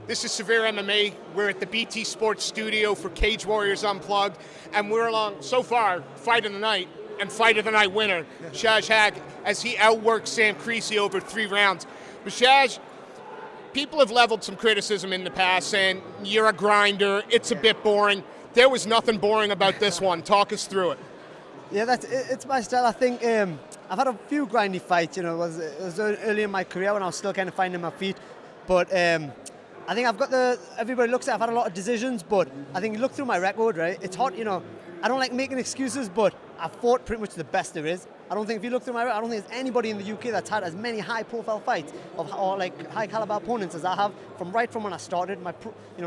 This is Severe MMA. We're at the BT Sports studio for Cage Warriors Unplugged, and we're along, so far, Fight of the Night, and Fight of the Night winner, Shaj Haque, as he outworked Sam Creasy over 3 rounds. But Shaj, people have leveled some criticism in the past saying, you're a grinder, it's a bit boring. There was nothing boring about this one. Talk us through it. Yeah, it's my style. I think I've had a few grindy fights, it was early in my career when I was still kind of finding my feet. But I think I've got everybody looks at, I've had a lot of decisions, but I think you look through my record, right? It's hard, I don't like making excuses, but I've fought pretty much the best there is. I don't think if you look through my record, I don't think there's anybody in the UK that's had as many high-profile fights or like high-caliber opponents as I have from when I started.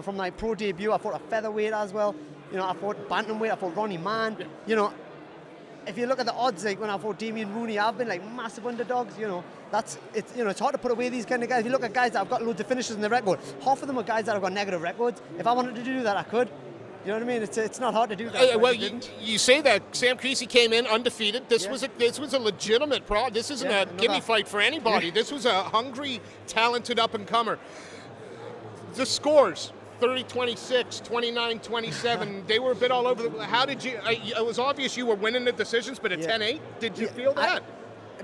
From my pro debut, I fought a featherweight as well. I fought bantamweight, I fought Ronnie Mann. Yeah. If you look at the odds, like when I fought Damien Rooney, I've been like massive underdogs. It's hard to put away these kind of guys. If you look at guys that have got loads of finishes in their record, half of them are guys that have got negative records. If I wanted to do that, I could. You know what I mean? It's not hard to do that. Well, you say that Sam Creasy came in undefeated. This was a legitimate problem. This isn't a gimme fight for anybody. This was a hungry, talented up and comer. The scores. 30-26, 29-27, they were a bit all over. How did you, it was obvious you were winning the decisions, but at 10-8, did you feel that?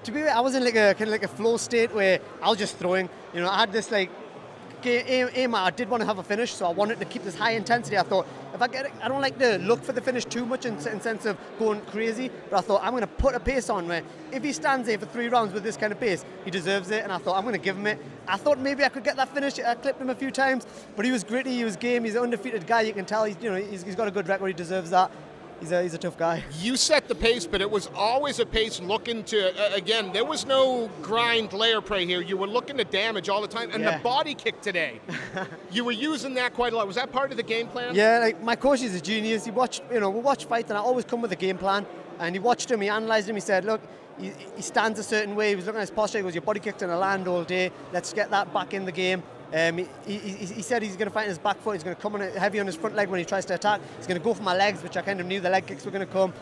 To be fair, I was in like a flow state where I was just throwing. I had this aim. I did want to have a finish, so I wanted to keep this high intensity. I thought, if I get it, I don't like to look for the finish too much in sense of going crazy, but I thought I'm going to put a pace on where if he stands there for 3 rounds with this kind of pace, he deserves it, and I thought I'm going to give him it. I thought maybe I could get that finish. I clipped him a few times, but he was gritty, he was game, he's an undefeated guy. You can tell he's got a good record, he deserves that. He's a tough guy. You set the pace, but it was always a pace looking to, again, there was no grind layer prey here. You were looking to damage all the time. And the body kick today, you were using that quite a lot. Was that part of the game plan? Yeah, like my coach is a genius. He watched, we watch fights and I always come with a game plan. And he watched him, he analysed him, he said, look, he stands a certain way. He was looking at his posture, he goes, your body kick's gonna land all day. Let's get that back in the game. He said he's going to fight in his back foot, he's going to come on heavy on his front leg when he tries to attack. He's going to go for my legs, which I kind of knew the leg kicks were going to come.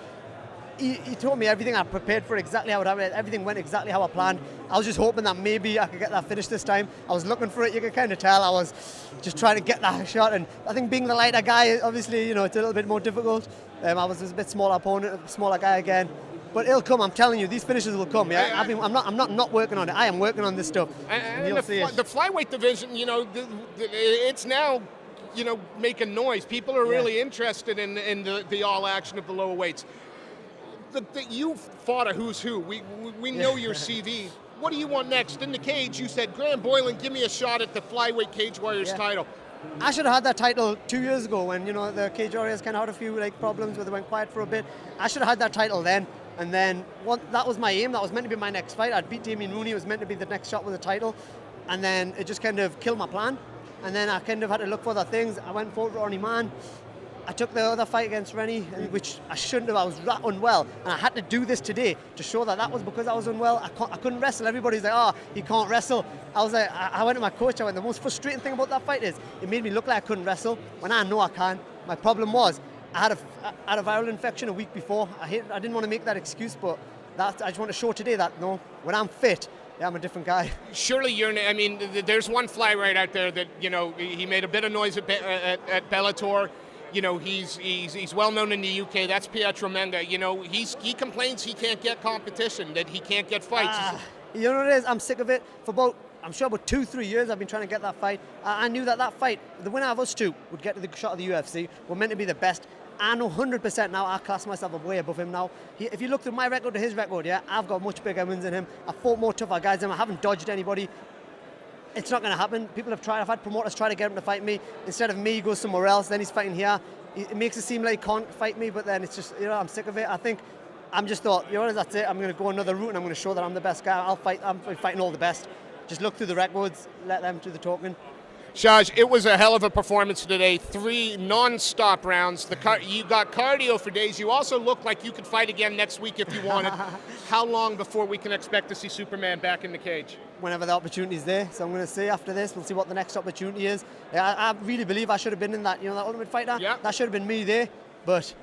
He told me everything. I prepared for exactly how it happened. Everything went exactly how I planned. I was just hoping that maybe I could get that finish this time. I was looking for it, you could kind of tell. I was just trying to get that shot, and I think being the lighter guy, obviously, it's a little bit more difficult. I was a bit smaller opponent, smaller guy again. But it'll come, I'm telling you, these finishes will come. Yeah, I'm not working on it. I am working on this stuff. And the flyweight division, it's now, making noise. People are really interested in the all action of the lower weights. You fought a who's who. We know your CV. What do you want next? In the cage, you said, Graham Boylan, give me a shot at the flyweight Cage Warriors title. I should have had that title 2 years ago when the Cage Warriors kind of had a few problems where they went quiet for a bit. I should have had that title then. And then that was my aim. That was meant to be my next fight. I'd beat Damien Rooney. It was meant to be the next shot with the title. And then it just kind of killed my plan. And then I kind of had to look for other things. I went forward to Ronnie Mann. I took the other fight against Rennie, which I shouldn't have. I was that unwell. And I had to do this today to show that was because I was unwell. I couldn't wrestle. Everybody's like, he can't wrestle. I was like, I went to my coach. The most frustrating thing about that fight is it made me look like I couldn't wrestle when I know I can. My problem was, I had a viral infection a week before. I didn't want to make that excuse, but I just want to show today that, when I'm fit, I'm a different guy. Surely there's one flyweight out there that, he made a bit of noise at Bellator. He's well known in the UK. That's Pietro Menga. He complains he can't get competition, that he can't get fights. You know what it is? I'm sick of it. For about 2-3 years I've been trying to get that fight. I knew that fight, the winner of us two, would get to the shot of the UFC. We're meant to be the best. I know 100% now I class myself way above him now. If you look through my record to his record, I've got much bigger wins than him. I've fought more tougher guys than him. I haven't dodged anybody. It's not going to happen. People have tried. I've had promoters try to get him to fight me. Instead of me, he goes somewhere else. Then he's fighting here. It makes it seem like he can't fight me, but then it's just, I'm sick of it. I think I'm just thought, that's it. I'm going to go another route and I'm going to show that I'm the best guy. I'm fighting all the best. Just look through the records, let them do the talking. Shaj, it was a hell of a performance today. 3 non-stop rounds. You got cardio for days. You also look like you could fight again next week if you wanted. How long before we can expect to see Superman back in the cage? Whenever the opportunity's there. So I'm going to see after this. We'll see what the next opportunity is. I really believe I should have been in that, that Ultimate Fighter. Yeah. That should have been me there. But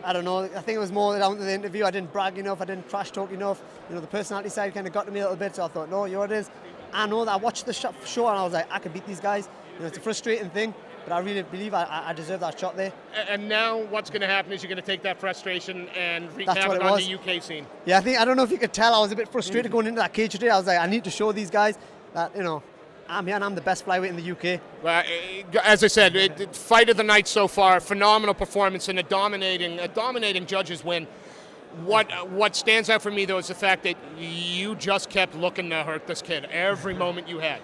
I don't know. I think it was more down to the interview. I didn't brag enough. I didn't trash talk enough. The personality side kind of got to me a little bit. So I thought, no, it is. I know that I watched the show and I was like, I could beat these guys. it's a frustrating thing, but I really believe I deserve that shot there. And now what's going to happen is you're going to take that frustration and wreak That's havoc what it on was. the UK scene. Yeah, I don't know if you could tell, I was a bit frustrated going into that cage today. I was like, I need to show these guys that, I'm here and I'm the best flyweight in the UK. Well, as I said, fight of the night so far, phenomenal performance and a dominating judges win. What stands out for me though is the fact that you just kept looking to hurt this kid every moment you had.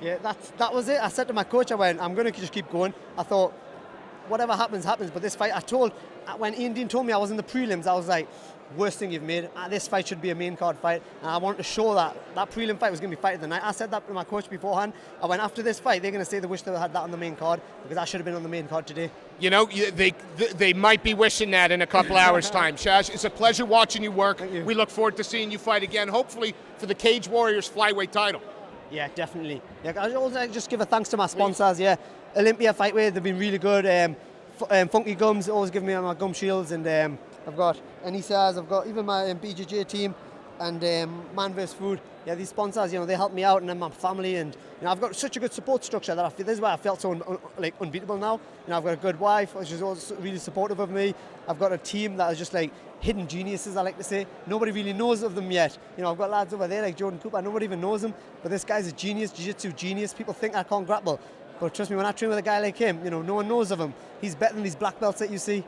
Yeah, that was it. I said to my coach, I'm going to just keep going. I thought, whatever happens, happens. But this fight, when Ian Dean told me I was in the prelims, I was like, worst thing you've made. This fight should be a main card fight. And I wanted to show that prelim fight was going to be fight of the night. I said that to my coach beforehand. I went, after this fight, they're going to say they wish they had that on the main card because I should have been on the main card today. They might be wishing that in a couple hours' time. Shaj, it's a pleasure watching you work. Thank you. We look forward to seeing you fight again, hopefully for the Cage Warriors flyweight title. Yeah, definitely. Yeah, I also just give a thanks to my sponsors. Yeah, Olympia Fightwear, they've been really good. Funky Gums always give me my gum shields, and I've got Anisas, I've got even my BJJ team, and Man vs Food. Yeah, these sponsors, they help me out, and then my family, and I've got such a good support structure that this is why I felt so unbeatable now. I've got a good wife, she's also really supportive of me. I've got a team that is just like hidden geniuses, I like to say. Nobody really knows of them yet. I've got lads over there like Jordan Cooper, nobody even knows him, but this guy's a genius, jiu-jitsu genius. People think I can't grapple, but trust me, when I train with a guy like him, no one knows of him. He's better than these black belts that you see.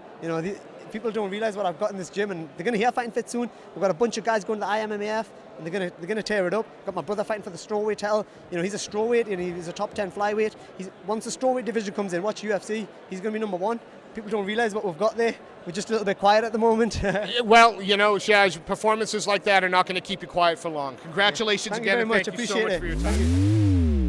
People don't realize what I've got in this gym, and they're going to hear Fighting Fit soon. We've got a bunch of guys going to the IMMAF, and they're going to tear it up. Got my brother fighting for the strawweight title. He's a strawweight, and he's a top 10 flyweight. Once the strawweight division comes in, watch UFC. He's going to be number one. People don't realize what we've got there. We're just a little bit quiet at the moment. Well, Shaj, performances like that are not going to keep you quiet for long. Congratulations Thank again, you very and much. thank you Appreciate so much it. for your time.